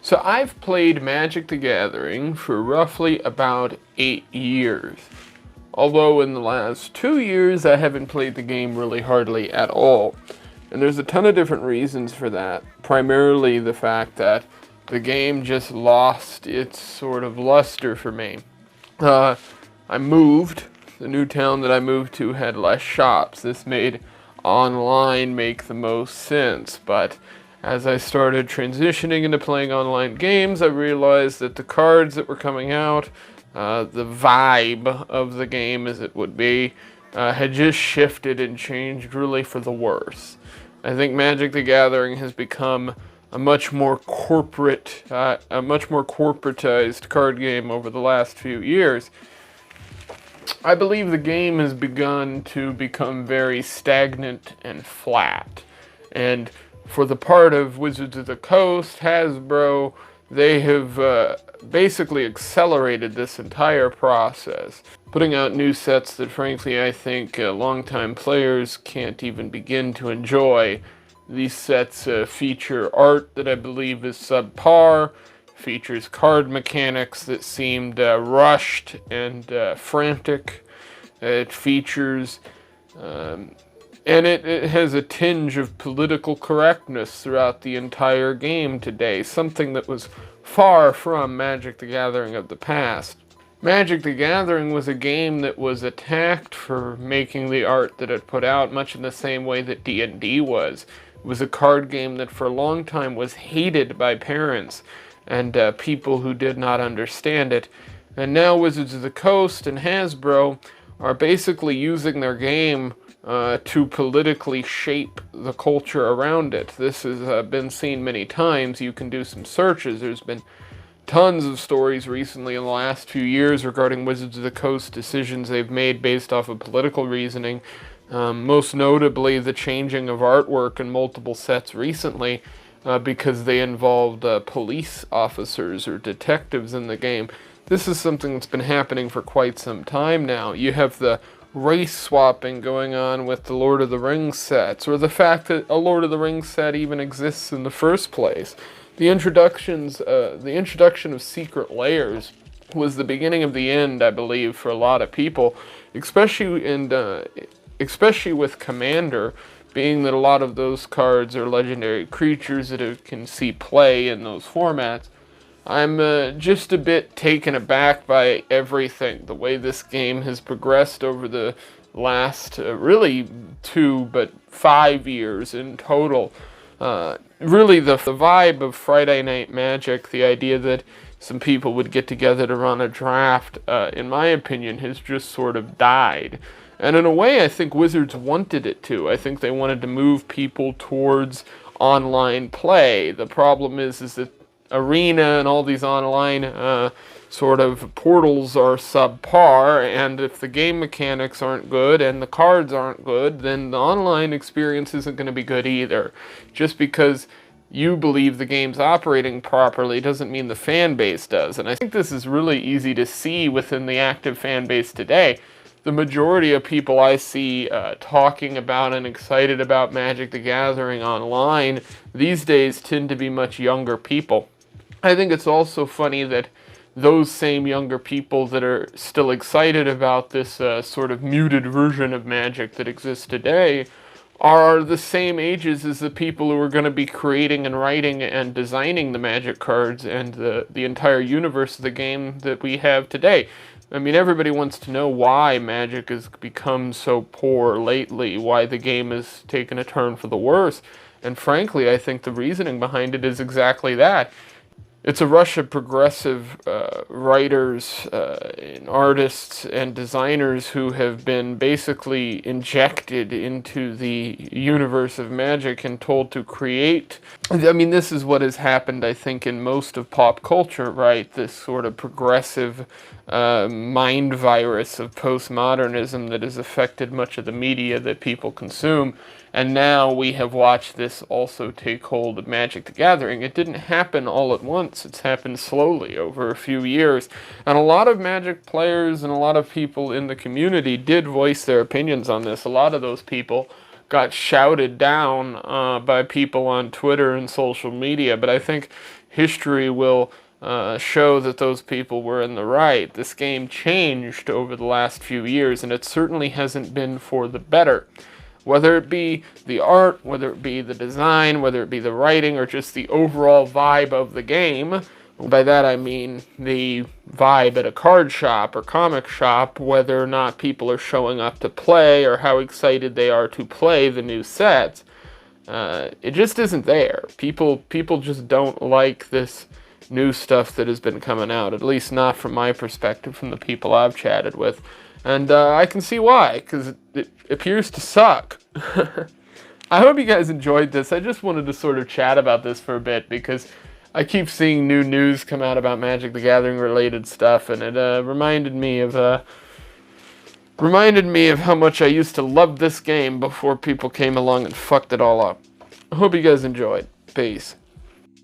So I've played Magic the Gathering for roughly about 8 years. Although in the last 2 years I haven't played the game really hardly at all. And there's a ton of different reasons for that. Primarily the fact that the game just lost its sort of luster for me. I moved. The new town that I moved to had less shops. This made online make the most sense, but as I started transitioning into playing online games, I realized that the cards that were coming out, the vibe of the game as it would be, had just shifted and changed really for the worse. I think Magic the Gathering has become a much more corporatized card game over the last few years. I believe the game has begun to become very stagnant and flat. And for the part of Wizards of the Coast, Hasbro, they have basically accelerated this entire process, putting out new sets that frankly I think longtime players can't even begin to enjoy. These sets feature art that I believe is subpar, features card mechanics that seemed rushed and frantic. It features, and it has a tinge of political correctness throughout the entire game today, something that was far from Magic the Gathering of the past. Magic the Gathering was a game that was attacked for making the art that it put out, much in the same way that D&D was. It was a card game that for a long time was hated by parents and people who did not understand it. And now Wizards of the Coast and Hasbro are basically using their game to politically shape the culture around it. This has been seen many times. You can do some searches. There's been tons of stories recently in the last few years regarding Wizards of the Coast decisions they've made based off of political reasoning. Most notably the changing of artwork in multiple sets recently because they involved police officers or detectives in the game. This is something that's been happening for quite some time now. You have the race swapping going on with the Lord of the Rings sets, or the fact that a Lord of the Rings set even exists in the first place. The introduction of Secret Lairs was the beginning of the end, I believe, for a lot of people, especially with Commander, being that a lot of those cards are legendary creatures that can see play in those formats. I'm just a bit taken aback by everything, the way this game has progressed over the last really 5 years in total. Really the vibe of Friday Night Magic, the idea that some people would get together to run a draft, in my opinion, has just sort of died. And in a way, I think Wizards wanted it to. I think they wanted to move people towards online play. The problem is that Arena and all these online sort of portals are subpar, and if the game mechanics aren't good and the cards aren't good, then the online experience isn't going to be good either. Just because you believe the game's operating properly doesn't mean the fan base does. And I think this is really easy to see within the active fan base today. The majority of people I see talking about and excited about Magic the Gathering online these days tend to be much younger people. I think it's also funny that those same younger people that are still excited about this sort of muted version of Magic that exists today are the same ages as the people who are going to be creating and writing and designing the Magic cards and the entire universe of the game that we have today. I mean, everybody wants to know why Magic has become so poor lately, why the game has taken a turn for the worse. And frankly, I think the reasoning behind it is exactly that. It's a rush of progressive writers and artists and designers who have been basically injected into the universe of Magic and told to create. I mean, this is what has happened, I think, in most of pop culture, right? This sort of progressive mind virus of postmodernism that has affected much of the media that people consume. And now we have watched this also take hold of Magic the Gathering. It didn't happen all at once. It's happened slowly over a few years. And a lot of Magic players and a lot of people in the community did voice their opinions on this. A lot of those people got shouted down by people on Twitter and social media, but I think history will show that those people were in the right. This game changed over the last few years, and it certainly hasn't been for the better. Whether it be the art, whether it be the design, whether it be the writing, or just the overall vibe of the game. By that I mean the vibe at a card shop or comic shop, whether or not people are showing up to play or how excited they are to play the new sets. It just isn't there. People just don't like this new stuff that has been coming out, at least not from my perspective, from the people I've chatted with. And I can see why, because it appears to suck. I hope you guys enjoyed this. I just wanted to sort of chat about this for a bit, because I keep seeing new news come out about Magic the Gathering related stuff, and it reminded me of how much I used to love this game before people came along and fucked it all up. I hope you guys enjoyed. Peace.